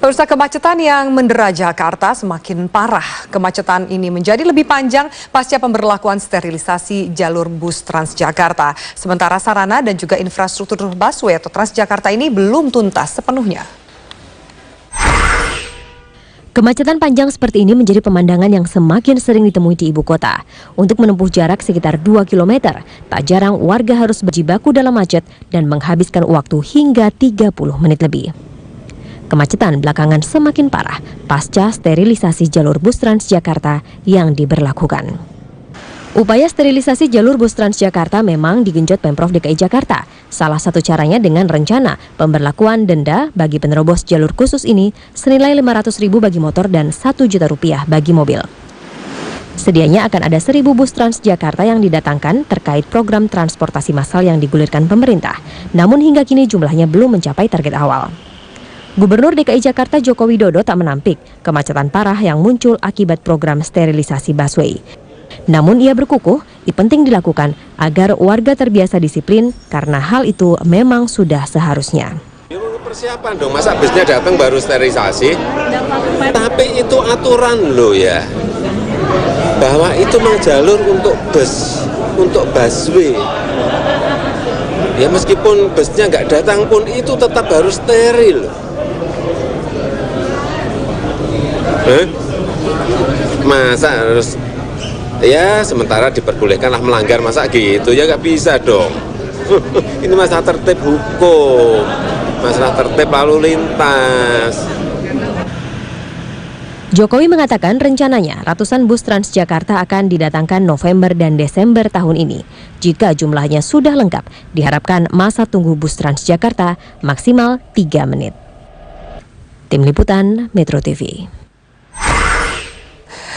Pemirsa, kemacetan yang mendera Jakarta semakin parah. Kemacetan ini menjadi lebih panjang pasca pemberlakuan sterilisasi jalur bus Transjakarta. Sementara sarana dan juga infrastruktur busway atau Transjakarta ini belum tuntas sepenuhnya. Kemacetan panjang seperti ini menjadi pemandangan yang semakin sering ditemui di ibu kota. Untuk menempuh jarak sekitar 2 km, tak jarang warga harus berjibaku dalam macet dan menghabiskan waktu hingga 30 menit lebih. Kemacetan belakangan semakin parah pasca sterilisasi jalur bus Transjakarta yang diberlakukan. Upaya sterilisasi jalur bus Transjakarta memang digenjot Pemprov DKI Jakarta. Salah satu caranya dengan rencana pemberlakuan denda bagi penerobos jalur khusus ini senilai Rp500.000 bagi motor dan Rp1.000.000 bagi mobil. Sedianya akan ada 1.000 bus Transjakarta yang didatangkan terkait program transportasi massal yang digulirkan pemerintah. Namun hingga kini jumlahnya belum mencapai target awal. Gubernur DKI Jakarta Joko Widodo tak menampik kemacetan parah yang muncul akibat program sterilisasi busway. Namun ia berkukuh penting dilakukan agar warga terbiasa disiplin karena hal itu memang sudah seharusnya. Persiapan dong, masa busnya datang baru sterilisasi? Tapi itu aturan loh ya, bahwa itu memang jalur untuk bus, untuk busway. Ya meskipun busnya nggak datang pun itu tetap harus steril. Masa harus ya sementara diperbolehkanlah melanggar, masa gitu ya nggak bisa dong. Ini masalah tertib hukum, masalah tertib lalu lintas. Jokowi mengatakan rencananya ratusan bus Transjakarta akan didatangkan November dan Desember tahun ini. Jika jumlahnya sudah lengkap, diharapkan masa tunggu bus Transjakarta maksimal 3 menit. Tim Liputan Metro TV.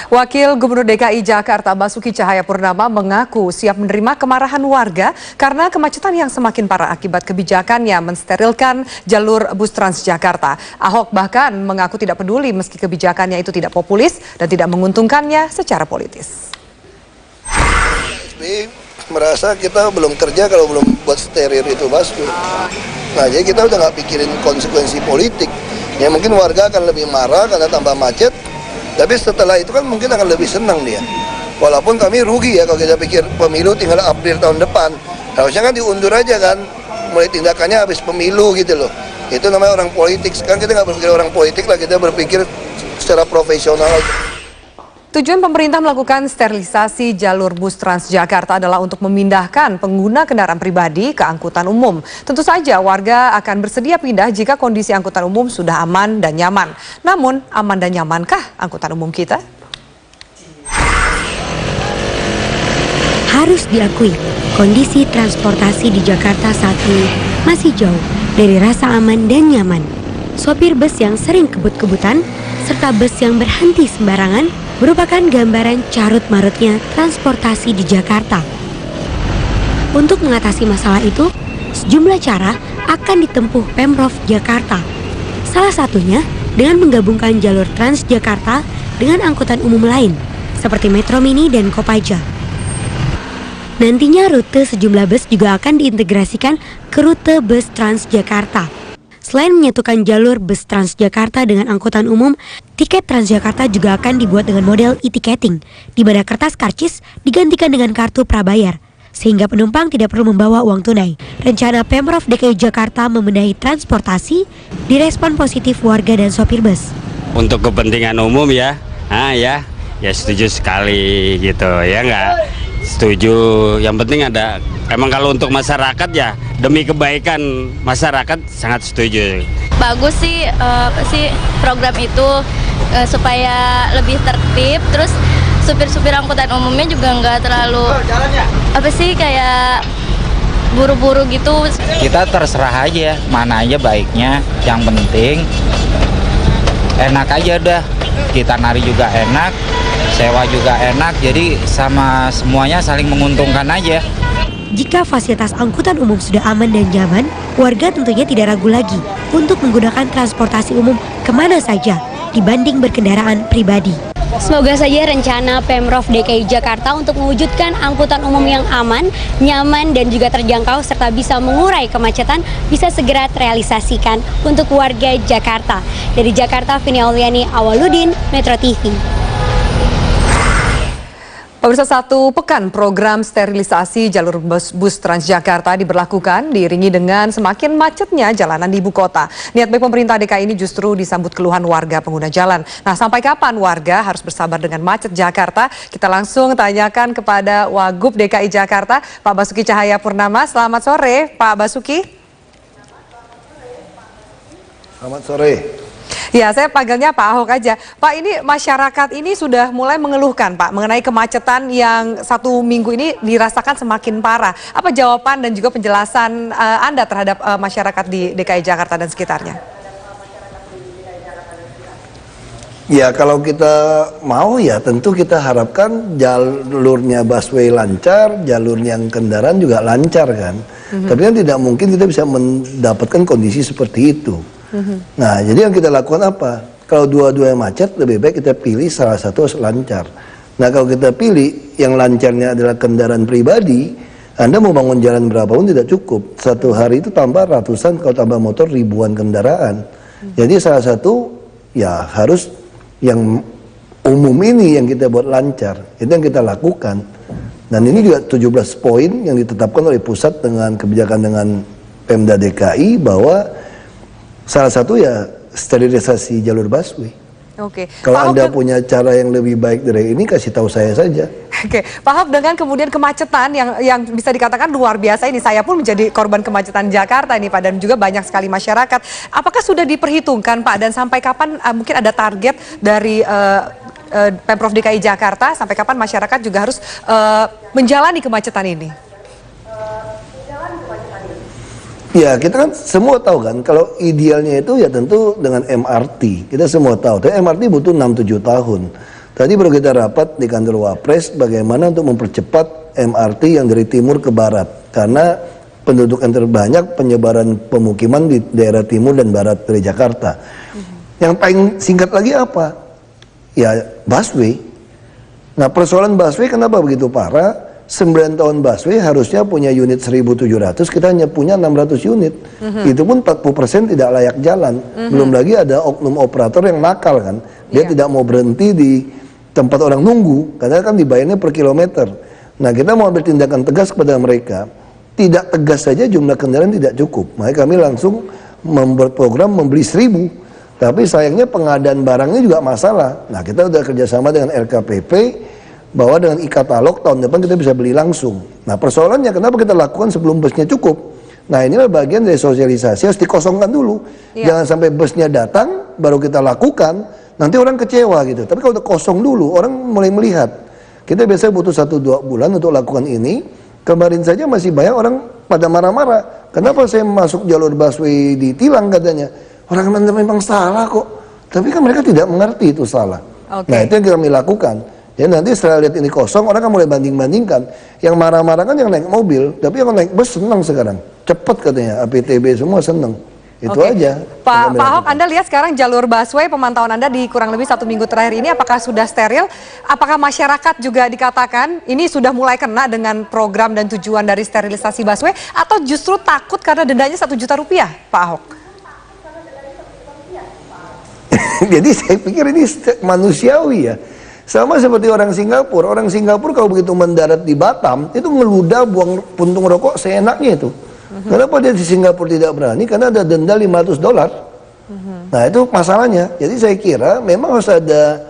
Wakil Gubernur DKI Jakarta Basuki Cahayapurnama mengaku siap menerima kemarahan warga karena kemacetan yang semakin parah akibat kebijakannya mensterilkan jalur bus Transjakarta. Ahok bahkan mengaku tidak peduli meski kebijakannya itu tidak populis dan tidak menguntungkannya secara politis. Merasa kita belum kerja kalau belum buat steril itu busway. Nah jadi kita udah nggak pikirin konsekuensi politik. Ya mungkin warga akan lebih marah karena tambah macet. Tapi setelah itu kan mungkin akan lebih senang dia. Walaupun kami rugi ya kalau kita pikir pemilu tinggal April tahun depan. Harusnya kan diundur aja kan. Mulai tindakannya habis pemilu gitu loh. Itu namanya orang politik. Sekarang kita nggak berpikir orang politik lah, kita berpikir secara profesional aja. Tujuan pemerintah melakukan sterilisasi jalur bus Transjakarta adalah untuk memindahkan pengguna kendaraan pribadi ke angkutan umum. Tentu saja warga akan bersedia pindah jika kondisi angkutan umum sudah aman dan nyaman. Namun, aman dan nyamankah angkutan umum kita? Harus diakui, kondisi transportasi di Jakarta saat ini masih jauh dari rasa aman dan nyaman. Sopir bus yang sering kebut-kebutan, serta bus yang berhenti sembarangan merupakan gambaran carut-marutnya transportasi di Jakarta. Untuk mengatasi masalah itu, sejumlah cara akan ditempuh Pemprov Jakarta. Salah satunya dengan menggabungkan jalur Transjakarta dengan angkutan umum lain, seperti Metro Mini dan Kopaja. Nantinya rute sejumlah bus juga akan diintegrasikan ke rute bus Transjakarta. Selain menyatukan jalur bus Transjakarta dengan angkutan umum, tiket Transjakarta juga akan dibuat dengan model e-ticketing, di mana kertas karcis digantikan dengan kartu prabayar, sehingga penumpang tidak perlu membawa uang tunai. Rencana Pemprov DKI Jakarta membenahi transportasi direspon positif warga dan sopir bus. Untuk kepentingan umum ya setuju sekali gitu ya, nggak setuju. Yang penting ada, emang kalau untuk masyarakat ya demi kebaikan masyarakat sangat setuju. Bagus sih program itu supaya lebih tertib, terus supir-supir angkutan umumnya juga nggak terlalu kayak buru-buru gitu. Kita terserah aja mana aja baiknya, yang penting enak aja udah. Kita nari juga enak, sewa juga enak, jadi sama semuanya saling menguntungkan aja. Jika fasilitas angkutan umum sudah aman dan nyaman, warga tentunya tidak ragu lagi untuk menggunakan transportasi umum kemana saja dibanding berkendaraan pribadi. Semoga saja rencana Pemprov DKI Jakarta untuk mewujudkan angkutan umum yang aman, nyaman, dan juga terjangkau serta bisa mengurai kemacetan bisa segera terrealisasikan untuk warga Jakarta. Dari Jakarta, Vini Auliani, Awaludin, Metro TV. Pemirsa, 1 pekan program sterilisasi jalur bus Transjakarta diberlakukan diiringi dengan semakin macetnya jalanan di ibu kota. Niat baik pemerintah DKI ini justru disambut keluhan warga pengguna jalan. Nah, sampai kapan warga harus bersabar dengan macet Jakarta? Kita langsung tanyakan kepada Wagub DKI Jakarta, Pak Basuki Cahayapurnama. Selamat sore, Pak Basuki. Selamat sore. Ya, saya panggilnya Pak Ahok aja. Pak, ini masyarakat ini sudah mulai mengeluhkan, Pak, mengenai kemacetan yang 1 minggu ini dirasakan semakin parah. Apa jawaban dan juga penjelasan Anda terhadap masyarakat di DKI Jakarta dan sekitarnya? Ya, kalau kita mau ya tentu kita harapkan jalurnya busway lancar, jalurnya kendaraan juga lancar kan. Tapi kan tidak mungkin kita bisa mendapatkan kondisi seperti itu. Nah, jadi yang kita lakukan apa? Kalau dua-duanya macet, lebih baik kita pilih salah satu lancar. Nah, kalau kita pilih yang lancarnya adalah kendaraan pribadi, Anda mau bangun jalan berapapun tidak cukup. Satu hari itu tambah ratusan, kalau tambah motor ribuan kendaraan. Jadi salah satu ya harus yang umum ini yang kita buat lancar. Itu yang kita lakukan. Dan ini juga 17 poin yang ditetapkan oleh pusat dengan kebijakan dengan Pemda DKI bahwa salah satu ya sterilisasi jalur busway. Oke. Kalau Anda punya cara yang lebih baik dari ini, kasih tahu saya saja. Oke, Pak Ahok, dengan kemudian kemacetan yang bisa dikatakan luar biasa ini, saya pun menjadi korban kemacetan Jakarta ini, Pak, dan juga banyak sekali masyarakat. Apakah sudah diperhitungkan, Pak, dan sampai kapan mungkin ada target dari Pemprov DKI Jakarta, sampai kapan masyarakat juga harus menjalani kemacetan ini? Ya, kita kan semua tahu kan, kalau idealnya itu ya tentu dengan MRT. Kita semua tahu, tapi MRT butuh 6-7 tahun. Tadi baru kita rapat di kantor Wapres bagaimana untuk mempercepat MRT yang dari timur ke barat. Karena penduduk yang terbanyak penyebaran pemukiman di daerah timur dan barat dari Jakarta. Yang paling singkat lagi apa? Ya, busway. Nah, persoalan busway kenapa begitu parah? 9 tahun busway harusnya punya unit 1.700, kita hanya punya 600 unit. Itu pun 40% tidak layak jalan. Belum lagi ada oknum operator yang nakal kan. Dia tidak mau berhenti di tempat orang nunggu, karena kan dibayarnya per kilometer. Nah, kita mau ambil tindakan tegas kepada mereka. Tidak tegas saja jumlah kendaraan tidak cukup. Makanya kami langsung membuat program membeli 1.000. Tapi sayangnya pengadaan barangnya juga masalah. Nah, kita udah kerjasama dengan LKPP, bahwa dengan e-katalog tahun depan kita bisa beli langsung. Nah, persoalannya kenapa kita lakukan sebelum busnya cukup? Nah, inilah bagian dari sosialisasi, harus dikosongkan dulu. Jangan sampai busnya datang baru kita lakukan, nanti orang kecewa gitu. Tapi kalau udah kosong dulu, orang mulai melihat. Kita biasanya butuh 1-2 bulan untuk lakukan ini. Kemarin saja masih banyak orang pada marah-marah. Kenapa saya masuk jalur busway ditilang katanya? Orang memang salah kok. Tapi kan mereka tidak mengerti itu salah. Nah, itu yang kami lakukan. Ya, nanti setelah lihat ini kosong, orang kan mulai banding-bandingkan. Yang marah-marah kan yang naik mobil, tapi yang naik bus senang sekarang. Cepat katanya, APTB semua senang. Itu aja. Pak Ahok, Anda lihat sekarang jalur busway, pemantauan Anda di kurang lebih 1 minggu terakhir ini, apakah sudah steril? Apakah masyarakat juga dikatakan ini sudah mulai kena dengan program dan tujuan dari sterilisasi busway? Atau justru takut karena dendanya 1 juta rupiah, Pak Ahok? Jadi saya pikir ini manusiawi ya. Sama seperti orang Singapura. Orang Singapura kalau begitu mendarat di Batam, itu ngeludah buang puntung rokok seenaknya itu. Kenapa dia di Singapura tidak berani? Karena ada denda $500. Nah, itu masalahnya. Jadi saya kira memang harus ada,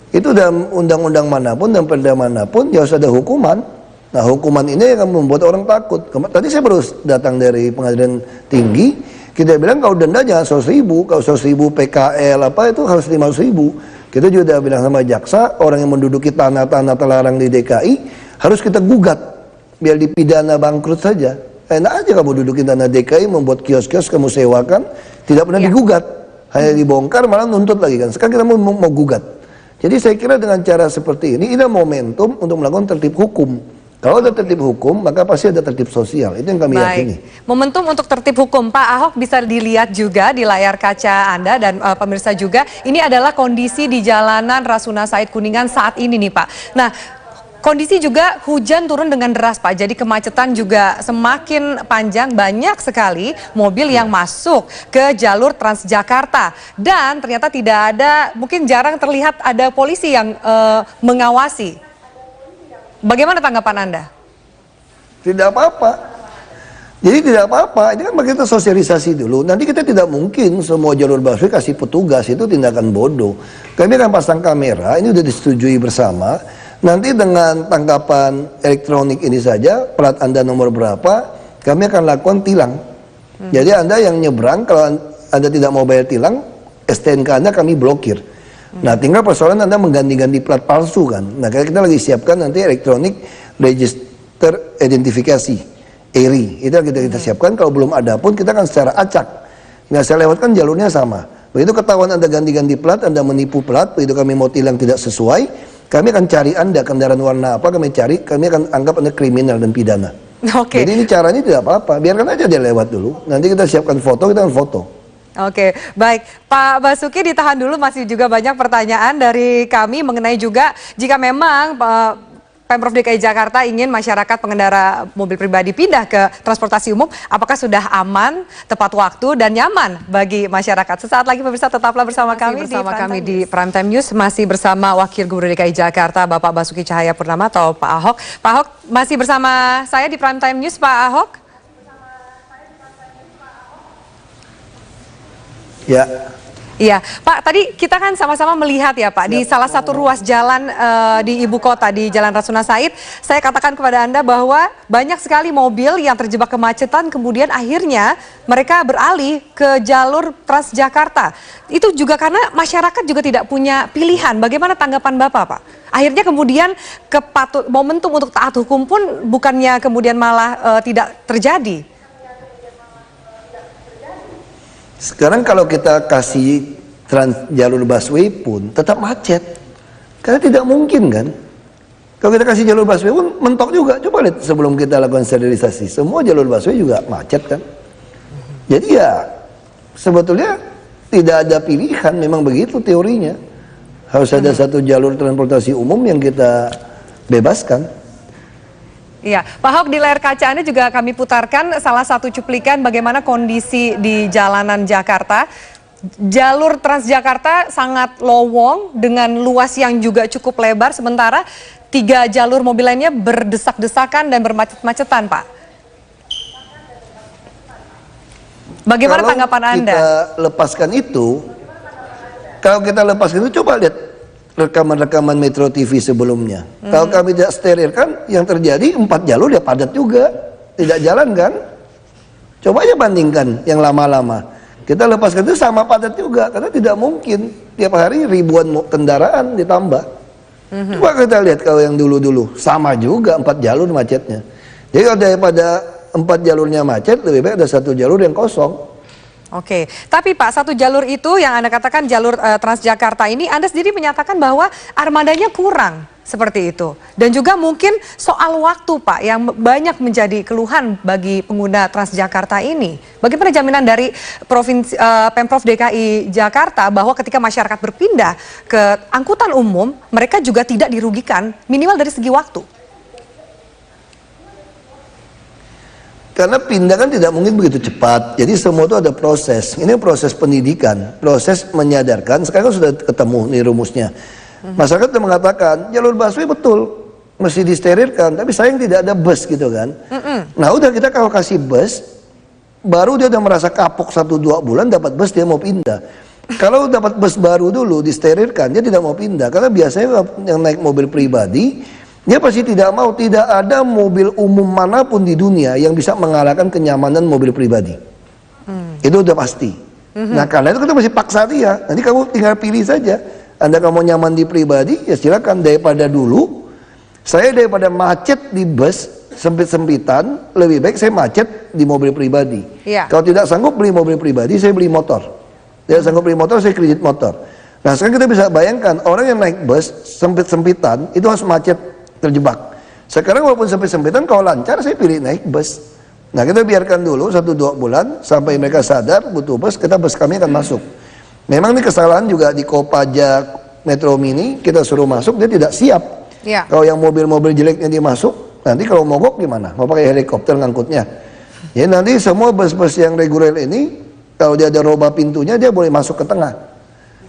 itu dalam undang-undang manapun dan perda manapun, ya harus ada hukuman. Nah, hukuman ini akan membuat orang takut. Tadi saya baru datang dari pengadilan tinggi, kita bilang kalau denda jangan 100.000, kalau 100.000 PKL apa itu harus 500.000. Kita juga bilang sama jaksa, orang yang menduduki tanah-tanah terlarang di DKI harus kita gugat, biar dipidana bangkrut saja. Enak aja kamu dudukin tanah DKI, membuat kios-kios kamu sewakan, tidak pernah digugat, hanya dibongkar malah nuntut lagi kan. Sekarang kita mau gugat. Jadi saya kira dengan cara seperti ini momentum untuk melakukan tertib hukum. Kalau ada tertib hukum, maka pasti ada tertib sosial. Itu yang kami yakini. Momentum untuk tertib hukum, Pak Ahok, bisa dilihat juga di layar kaca Anda dan pemirsa juga. Ini adalah kondisi di jalanan Rasuna Said Kuningan saat ini nih, Pak. Nah, kondisi juga hujan turun dengan deras, Pak. Jadi kemacetan juga semakin panjang, banyak sekali mobil yang masuk ke jalur Transjakarta. Dan ternyata tidak ada, mungkin jarang terlihat ada polisi yang mengawasi. Bagaimana tanggapan Anda? Tidak apa-apa. Jadi tidak apa-apa. Ini kan kita sosialisasi dulu. Nanti kita tidak mungkin semua jalur busway kasih petugas, itu tindakan bodoh. Kami akan pasang kamera, ini sudah disetujui bersama. Nanti dengan tangkapan elektronik ini saja, plat Anda nomor berapa, kami akan lakukan tilang. Jadi Anda yang nyebrang, kalau Anda tidak mau bayar tilang, STNK Anda kami blokir. Nah, tinggal persoalan Anda mengganti-ganti plat palsu kan. Nah, kita lagi siapkan nanti elektronik register identifikasi, ERI. Itu yang kita siapkan. Kalau belum ada pun kita akan secara acak. Nah, saya lewatkan jalurnya sama. Begitu ketahuan Anda ganti-ganti plat, Anda menipu plat, begitu kami mau tilang tidak sesuai, kami akan cari Anda kendaraan warna apa, kami akan anggap Anda kriminal dan pidana. Oke. Jadi ini caranya tidak apa-apa, biarkan aja dia lewat dulu. Nanti kita siapkan foto, kita akan foto. Oke, baik. Pak Basuki ditahan dulu, masih juga banyak pertanyaan dari kami mengenai juga jika memang Pemprov DKI Jakarta ingin masyarakat pengendara mobil pribadi pindah ke transportasi umum, apakah sudah aman, tepat waktu, dan nyaman bagi masyarakat? Sesaat lagi pemirsa tetaplah bersama kami di Primetime News, masih bersama Wakil Gubernur DKI Jakarta Bapak Basuki Cahayapurnama atau Pak Ahok. Pak Ahok masih bersama saya di Primetime News, Pak Ahok. Ya. Iya, Pak, tadi kita kan sama-sama melihat ya Pak, di salah satu ruas jalan di ibu kota, di Jalan Rasuna Said, saya katakan kepada Anda bahwa banyak sekali mobil yang terjebak kemacetan, kemudian akhirnya mereka beralih ke jalur Transjakarta. Itu juga karena masyarakat juga tidak punya pilihan. Bagaimana tanggapan Bapak, Pak? Akhirnya kemudian momentum untuk taat hukum pun bukannya kemudian malah tidak terjadi. Sekarang kalau kita kasih jalur busway pun tetap macet. Karena tidak mungkin kan. Kalau kita kasih jalur busway pun mentok juga. Coba lihat sebelum kita lakukan sterilisasi. Semua jalur busway juga macet kan. Jadi ya sebetulnya tidak ada pilihan, memang begitu teorinya. Harus ada satu jalur transportasi umum yang kita bebaskan. Iya, Pak Ahok, di layar kaca Anda juga kami putarkan salah satu cuplikan bagaimana kondisi di jalanan Jakarta. Jalur Transjakarta sangat lowong dengan luas yang juga cukup lebar, sementara 3 jalur mobil lainnya berdesak-desakan dan bermacet-macetan, Pak. Bagaimana tanggapan Anda? Kalau kita lepaskan itu, coba lihat rekaman-rekaman Metro TV sebelumnya. Kalau kami tidak sterilkan, yang terjadi 4 jalur ya padat juga, tidak jalan kan. Coba aja bandingkan yang lama-lama. Kita lepaskan itu sama padat juga, karena tidak mungkin tiap hari ribuan kendaraan ditambah. Coba kita lihat kalau yang dulu-dulu, sama juga 4 jalur macetnya. Jadi kalau daripada 4 jalurnya macet, lebih baik ada 1 jalur yang kosong. Oke, tapi Pak, 1 jalur itu yang Anda katakan jalur Transjakarta ini, Anda sendiri menyatakan bahwa armadanya kurang seperti itu. Dan juga mungkin soal waktu Pak, yang banyak menjadi keluhan bagi pengguna Transjakarta ini. Bagaimana jaminan dari Pemprov DKI Jakarta bahwa ketika masyarakat berpindah ke angkutan umum, mereka juga tidak dirugikan minimal dari segi waktu? Karena pindah kan tidak mungkin begitu cepat. Jadi semua itu ada proses. Ini proses pendidikan, proses menyadarkan. Sekarang sudah ketemu nih rumusnya. Masyarakat sudah mengatakan jalur busway betul, mesti disterilkan. Tapi sayang tidak ada bus gitu kan. Nah udah, kita kalau kasih bus, baru dia udah merasa kapok 1-2 bulan dapat bus, dia mau pindah. Kalau dapat bus baru dulu disterilkan, dia tidak mau pindah. Karena biasanya yang naik mobil pribadi, dia pasti tidak mau. Tidak ada mobil umum manapun di dunia yang bisa mengalahkan kenyamanan mobil pribadi. Itu udah pasti. Nah karena itu kita masih paksa dia. Nanti kamu tinggal pilih saja. Anda kamu nyaman di pribadi, ya silakan. Daripada dulu, daripada macet di bus, sempit-sempitan, lebih baik saya macet di mobil pribadi. Kalau tidak sanggup beli mobil pribadi, saya beli motor. Tidak sanggup beli motor, saya kredit motor. Nah sekarang kita bisa bayangkan, orang yang naik bus, sempit-sempitan, itu harus macet, terjebak. Sekarang walaupun sempitan, kalau lancar saya pilih naik bus. Nah kita biarkan dulu 1-2 bulan sampai mereka sadar butuh bus, bus kami akan masuk. Memang ini kesalahan juga di Kopaja Metro Mini, kita suruh masuk dia tidak siap. Ya. Kalau yang mobil-mobil jeleknya dia masuk, nanti kalau mogok gimana? Mau pakai helikopter ngangkutnya. Ya nanti semua bus-bus yang reguler ini, kalau dia ada roba pintunya dia boleh masuk ke tengah.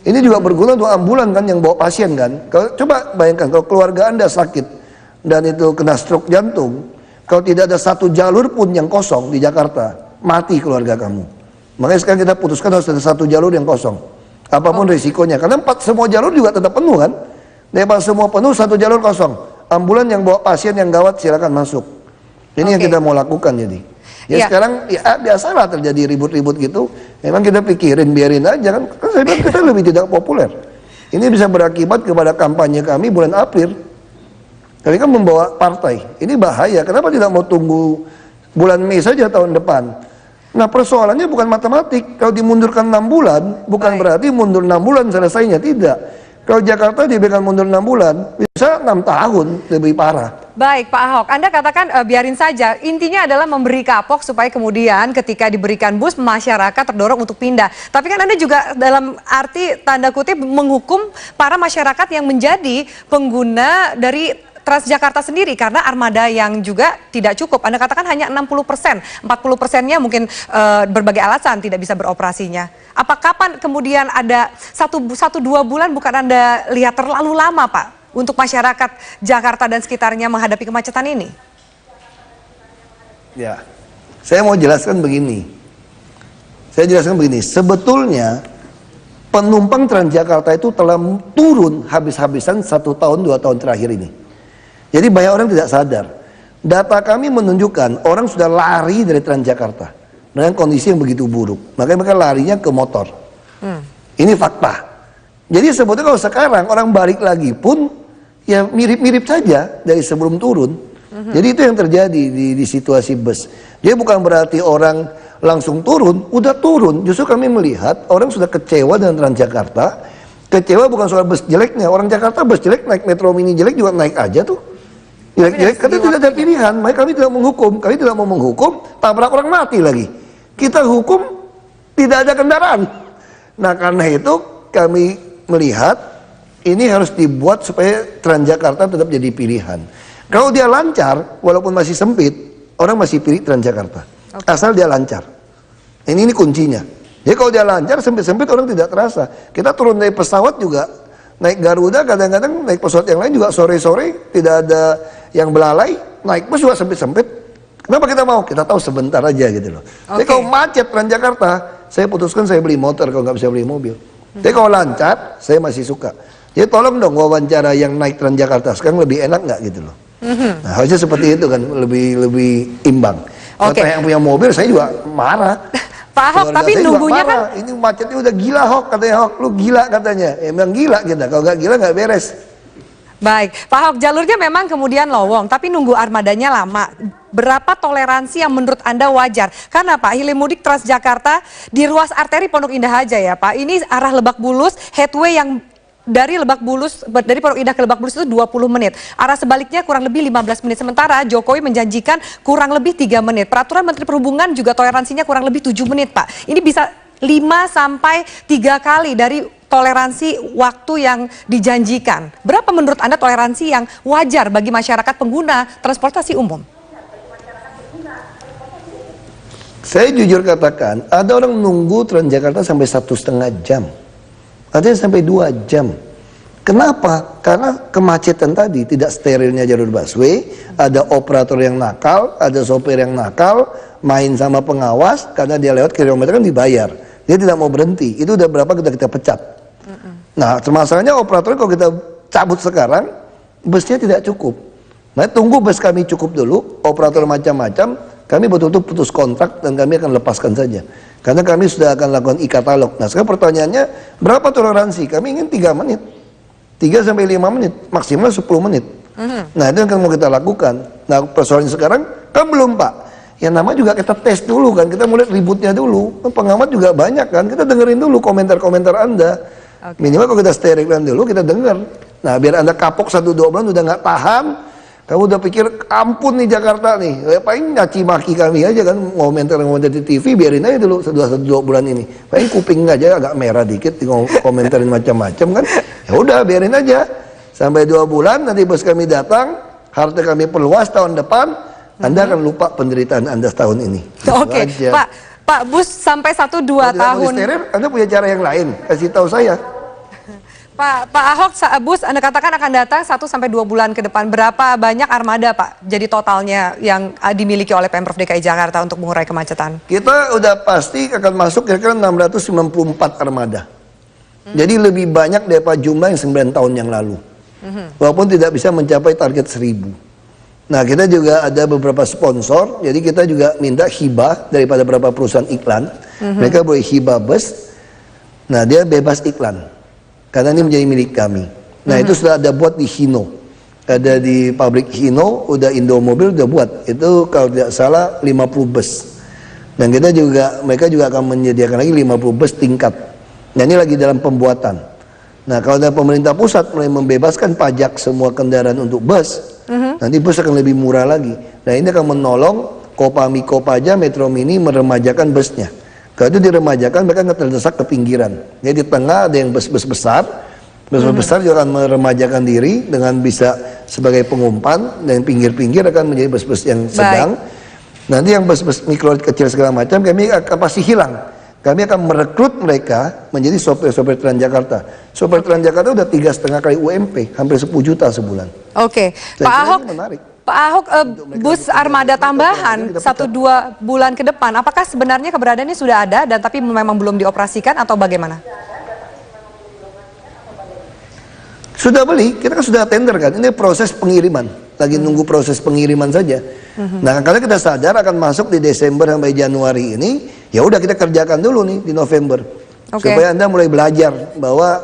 Ini juga berguna untuk ambulan kan yang bawa pasien kan. Kalau coba bayangkan kalau keluarga Anda sakit dan itu kena stroke jantung, kalau tidak ada satu jalur pun yang kosong di Jakarta, mati keluarga kamu. Makanya sekarang kita putuskan harus ada satu jalur yang kosong, apapun risikonya. Karena semua jalur juga tetap penuh kan. Daripada semua penuh, satu jalur kosong. Ambulan yang bawa pasien yang gawat silakan masuk. Ini yang kita mau lakukan jadi. Ya sekarang ya biasalah terjadi ribut-ribut gitu. Memang kita pikirin, biarin aja kan. Kan saya bilang kita lebih tidak populer. Ini bisa berakibat kepada kampanye kami bulan April. Tapi kan membawa partai, ini bahaya. Kenapa tidak mau tunggu bulan Mei saja tahun depan? Nah persoalannya bukan matematik. Kalau dimundurkan 6 bulan, bukan berarti mundur 6 bulan selesainya, tidak. Kalau Jakarta diberikan mundur 6 bulan, bisa 6 tahun, lebih parah. Baik Pak Ahok, Anda katakan biarin saja. Intinya adalah memberi kapok supaya kemudian ketika diberikan bus, masyarakat terdorong untuk pindah. Tapi kan Anda juga dalam arti tanda kutip menghukum para masyarakat yang menjadi pengguna dari Transjakarta sendiri karena armada yang juga tidak cukup. Anda katakan hanya 60%, 40%-nya mungkin berbagai alasan tidak bisa beroperasinya. Apa kapan kemudian ada 1-2 bulan bukan Anda lihat terlalu lama Pak untuk masyarakat Jakarta dan sekitarnya menghadapi kemacetan ini? Ya, saya mau jelaskan begini. Sebetulnya penumpang Transjakarta itu telah turun habis-habisan 1 tahun 2 tahun terakhir ini. Jadi banyak orang tidak sadar. Data kami menunjukkan orang sudah lari dari Transjakarta dengan kondisi yang begitu buruk. Makanya mereka larinya ke motor. Ini fakta. Jadi sebetulnya kalau sekarang orang balik lagi pun ya mirip-mirip saja dari sebelum turun. Jadi itu yang terjadi di situasi bus. Jadi bukan berarti orang langsung turun, udah turun. Justru kami melihat orang sudah kecewa dengan Transjakarta. Kecewa bukan soal bus jeleknya. Orang Jakarta bus jelek, naik Metro Mini jelek juga naik aja tuh. Jelek-jelek, karena tidak ada pilihan. Makanya kami tidak menghukum. Kami tidak mau menghukum, tabrak orang mati lagi. Kita hukum, tidak ada kendaraan. Nah karena itu kami melihat ini harus dibuat supaya Transjakarta tetap jadi pilihan. Kalau dia lancar, walaupun masih sempit, orang masih pilih Transjakarta. Asal dia lancar. Ini kuncinya. Jadi kalau dia lancar, sempit-sempit orang tidak terasa. Kita turun dari pesawat juga, naik Garuda, kadang-kadang naik pesawat yang lain juga sore-sore, tidak ada yang belalai, naik bus juga sempit-sempit. Kenapa kita mau? Kita tahu sebentar aja gitu loh. Jadi kalau macet Transjakarta, saya putuskan saya beli motor kalau nggak bisa beli mobil. Jadi kalau lancar, saya masih suka. Jadi tolong dong wawancara yang naik Transjakarta sekarang lebih enak nggak gitu loh. Nah harusnya seperti itu kan, lebih imbang. Kalau yang punya mobil saya juga marah. Pak Ahok, tapi nunggunya kan ini macetnya udah gila Ahok, katanya Ahok, lu gila katanya. Emang gila kita, kalau nggak gila nggak beres. baik, Pak Ahok, jalurnya memang kemudian lowong, tapi nunggu armadanya lama. Berapa toleransi yang menurut Anda wajar? Karena Pak, hilir mudik Transjakarta di ruas arteri Pondok Indah aja ya Pak. Ini arah Lebak Bulus, headway yang dari Lebak Bulus, dari Pondok Indah ke Lebak Bulus itu 20 menit. Arah sebaliknya kurang lebih 15 menit. Sementara Jokowi menjanjikan kurang lebih 3 menit. Peraturan Menteri Perhubungan juga toleransinya kurang lebih 7 menit Pak. Ini bisa 5 sampai 3 kali dari toleransi waktu yang dijanjikan. Berapa menurut Anda toleransi yang wajar bagi masyarakat pengguna transportasi umum? Saya jujur katakan, ada orang nunggu Transjakarta sampai 1,5 jam. Ada yang sampai 2 jam. Kenapa? Karena kemacetan tadi, tidak sterilnya jalur busway, ada operator yang nakal, ada sopir yang nakal, main sama pengawas, karena dia lewat kilometer kan dibayar. Dia tidak mau berhenti, itu udah berapa kita pecat. Nah, masalahnya operator kalau kita cabut sekarang, busnya tidak cukup. Nah, tunggu bus kami cukup dulu, operator macam-macam, kami betul-betul putus kontrak dan kami akan lepaskan saja. Karena kami sudah akan lakukan e-katalog. Nah sekarang pertanyaannya, berapa toleransi? Kami ingin 3 menit. 3 sampai 5 menit, maksimal 10 menit. Nah itu yang akan mau kita lakukan. Nah persoalannya sekarang, kan belum Pak. Yang nama juga kita tes dulu kan, kita mulai ributnya dulu. Pengamat juga banyak kan, kita dengerin dulu komentar-komentar Anda. Minimal kalau kita sterilkan dulu, kita dengar. Nah biar Anda kapok 1-2 bulan udah nggak tahan, Kamu udah pikir ampun nih Jakarta nih, ya, paling nyaci maki kami aja kan, komentar di TV, biarin aja dulu 1-2 bulan ini. Paling kuping aja agak merah dikit, komentarin macam-macam kan. Ya udah biarin aja, sampai 2 bulan nanti bos kami datang, harta kami perluas tahun depan, Anda akan lupa penderitaan Anda setahun ini. Oke, Pak Bus sampai 1-2 tahun. Steril, Anda punya cara yang lain, kasih tahu saya. Pak Ahok, Bus, Anda katakan akan datang 1-2 bulan ke depan. Berapa banyak armada, Pak? Jadi totalnya yang dimiliki oleh Pemprov DKI Jakarta untuk mengurai kemacetan? Kita udah pasti akan masuk kira-kira 694 armada. Jadi lebih banyak daripada jumlah yang 9 tahun yang lalu. Walaupun tidak bisa mencapai target 1000. Nah, kita juga ada beberapa sponsor. Jadi kita juga minta hibah daripada beberapa perusahaan iklan. Mereka boleh hibah bus. Nah, dia bebas iklan. Karena ini menjadi milik kami. Nah itu sudah ada buat di Hino. Ada di pabrik Hino, udah Indomobil udah buat. Itu kalau tidak salah 50 bus. Dan kita juga, mereka juga akan menyediakan lagi 50 bus tingkat. Nah ini lagi dalam pembuatan. Nah kalau ada pemerintah pusat mulai membebaskan pajak semua kendaraan untuk bus, nanti bus akan lebih murah lagi. Nah ini akan menolong Kopami Kopaja, Metro Mini meremajakan busnya. Kalau itu diremajakan, mereka nggak terdesak ke pinggiran. Jadi di tengah ada yang bus-bus besar. Bus-bus besar juga akan meremajakan diri dengan bisa sebagai pengumpan. Dan pinggir-pinggir akan menjadi bus-bus yang sedang. Nanti yang bus-bus mikro kecil segala macam, kami akan pasti hilang. Kami akan merekrut mereka menjadi sopir-sopir Transjakarta. Sopir Transjakarta udah 3,5 kali UMP, hampir 10 juta sebulan. Oke, Pak Ahok. Pak Ahok, bus armada tambahan 1-2 bulan ke depan, apakah sebenarnya keberadaannya sudah ada dan tapi memang belum dioperasikan atau bagaimana? Sudah beli, kita kan sudah tender kan, ini proses pengiriman, lagi nunggu proses pengiriman saja. Nah karena kita sadar akan masuk di Desember sampai Januari ini, ya udah kita kerjakan dulu nih di November. Supaya Anda mulai belajar bahwa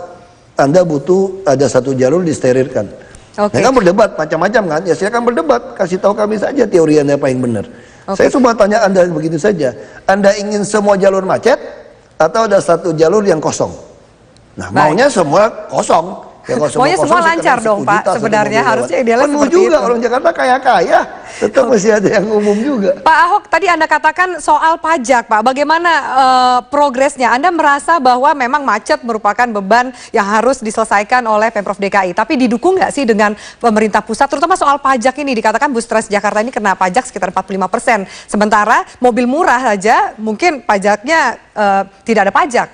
Anda butuh ada 1 jalur disterilkan. Nah, kan berdebat macam-macam kan, ya silakan berdebat, kasih tahu kami saja teori Anda yang paling benar. Saya cuma tanya Anda begitu saja, Anda ingin semua jalur macet atau ada 1 jalur yang kosong? Nah maunya semua kosong. Ya, maunya semua lancar dong Pak, sebenarnya harusnya idealnya penuh seperti juga itu. Orang Jakarta kaya-kaya, tetap masih ada yang umum juga. Pak Ahok, tadi Anda katakan soal pajak Pak, bagaimana progresnya? Anda merasa bahwa memang macet merupakan beban yang harus diselesaikan oleh Pemprov DKI, tapi didukung nggak sih dengan pemerintah pusat, terutama soal pajak ini? Dikatakan bus Transjakarta ini kena pajak sekitar 45%, sementara mobil murah saja mungkin pajaknya tidak ada pajak.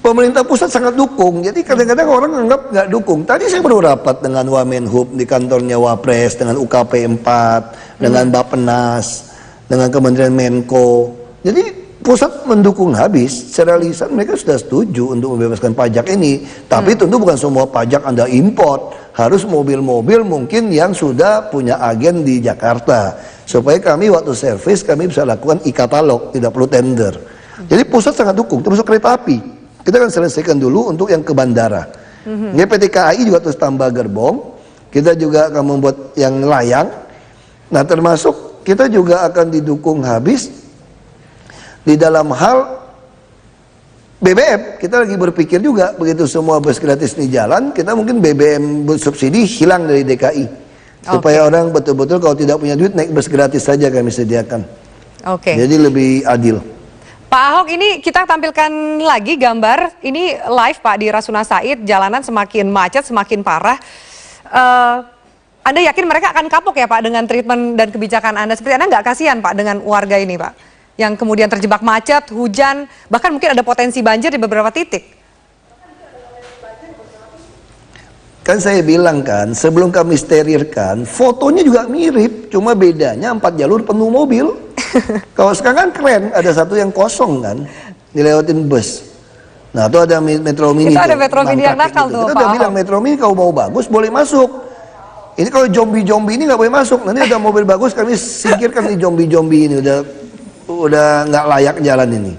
Pemerintah pusat sangat dukung, jadi kadang-kadang orang anggap nggak dukung. Tadi saya baru rapat dengan Wamenhub di kantornya Wapres, dengan UKP 4, dengan Bappenas, dengan Kementerian Menko. Jadi pusat mendukung habis, secara lisan mereka sudah setuju untuk membebaskan pajak ini. Tapi tentu bukan semua pajak Anda import, harus mobil-mobil mungkin yang sudah punya agen di Jakarta. Supaya kami waktu servis kami bisa lakukan e-katalog, tidak perlu tender. Jadi pusat sangat dukung, termasuk kereta api. Kita akan selesaikan dulu untuk yang ke bandara. Ini PT KAI juga terus tambah gerbong. Kita juga akan membuat yang layang. Nah termasuk kita juga akan didukung habis di dalam hal BBM. Kita lagi berpikir juga begitu semua bus gratis ini jalan, kita mungkin BBM subsidi hilang dari DKI. Supaya orang betul-betul kalau tidak punya duit naik bus gratis saja kami sediakan. Jadi lebih adil. Pak Ahok, ini kita tampilkan lagi gambar, ini live Pak di Rasuna Said, jalanan semakin macet, semakin parah. Anda yakin mereka akan kapok ya Pak dengan treatment dan kebijakan Anda? Seperti Anda nggak kasihan Pak dengan warga ini Pak? Yang kemudian terjebak macet, hujan, bahkan mungkin ada potensi banjir di beberapa titik. Kan saya bilang kan, sebelum kami sterilkan, fotonya juga mirip, cuma bedanya 4 jalur penuh mobil. Kalau sekarang kan keren, ada 1 yang kosong kan, dilewatin bus. Nah itu ada Metro Mini. Itu ada Metro Mini yang nakal tuh. Kita udah bilang Metro Mini kalau mau bagus boleh masuk. Ini kalau zombie-zombie ini nggak boleh masuk. Nanti ada mobil bagus kami singkirkan nih zombie-zombie ini, udah nggak layak jalan ini.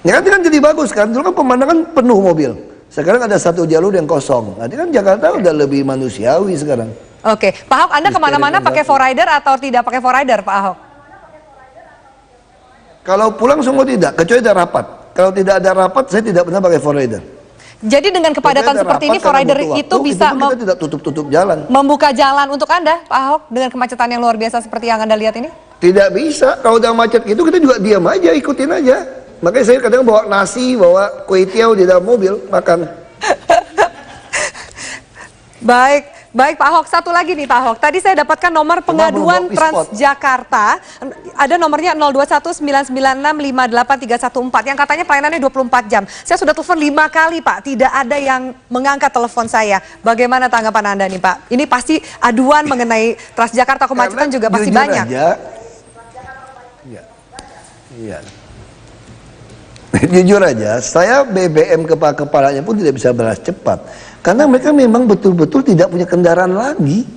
Ya kan jadi bagus kan, dulu kan pemandangan penuh mobil. Sekarang ada 1 jalur yang kosong. Nanti kan Jakarta udah lebih manusiawi sekarang. Oke, Pak Ahok, Anda kemana-mana pakai 4Rider atau tidak pakai 4Rider Pak Ahok? Kalau pulang semua tidak, kecuali ada rapat. Kalau tidak ada rapat, saya tidak pernah pakai 4Rider. Jadi dengan kepadatan Kita seperti ini, rapat karena rider butuh itu waktu, bisa pun kita tidak tutup jalan. membuka jalan untuk Anda, Pak Ahok, dengan kemacetan yang luar biasa seperti yang Anda lihat ini? Tidak bisa. Kalau udah macet gitu kita juga diam aja, ikutin aja. Makanya saya kadang bawa nasi, bawa kue tiaw di dalam mobil makan. Baik Pak Ahok, satu lagi nih Pak Ahok. Tadi saya dapatkan nomor pengaduan Transjakarta. Ada nomornya 0219965834 yang katanya pelayanannya 24 jam. Saya sudah telepon 5 kali Pak, tidak ada yang mengangkat telepon saya. Bagaimana tanggapan Anda nih Pak? Ini pasti aduan mengenai Transjakarta kemacetan juga pasti banyak. Iya. Jujur aja, saya BBM kepalanya pun tidak bisa balas cepat. Karena mereka memang betul-betul tidak punya kendaraan lagi.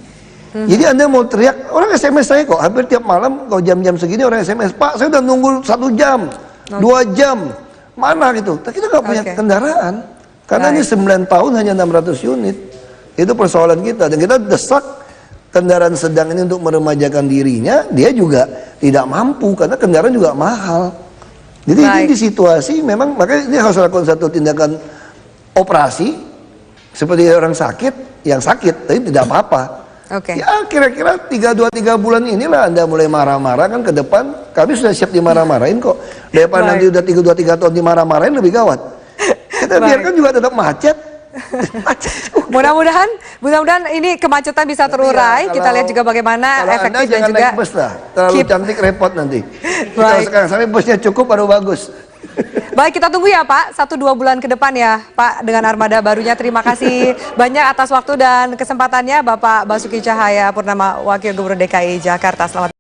Jadi Anda mau teriak, orang SMS saya kok, hampir tiap malam kalau jam-jam segini orang SMS, Pak saya udah nunggu 1 jam, 2 jam, mana gitu. Tapi kita nggak punya kendaraan. Karena ini 9 tahun hanya 600 unit. Itu persoalan kita. Dan kita desak kendaraan sedang ini untuk meremajakan dirinya, dia juga tidak mampu karena kendaraan juga mahal. Jadi ini di situasi memang, makanya ini harus lakukan satu tindakan operasi, seperti orang sakit, yang sakit, tapi tidak apa-apa. Ya kira-kira 3 bulan inilah Anda mulai marah-marah kan ke depan, kami sudah siap dimarah-marahin kok. Daripada nanti udah 2-3 tahun dimarah-marahin lebih gawat. Kita biarkan juga tetap macet. Mudah-mudahan ini kemacetan bisa terurai. Kita lihat juga bagaimana efektif dan juga naik bus lah, terlalu cantik repot nanti. Kalau sekarang sampai busnya cukup baru bagus. Baik, kita tunggu ya Pak, 1-2 bulan ke depan ya Pak dengan armada barunya. Terima kasih banyak atas waktu dan kesempatannya Bapak Basuki Cahayapurnama, Wakil Gubernur DKI Jakarta. Selamat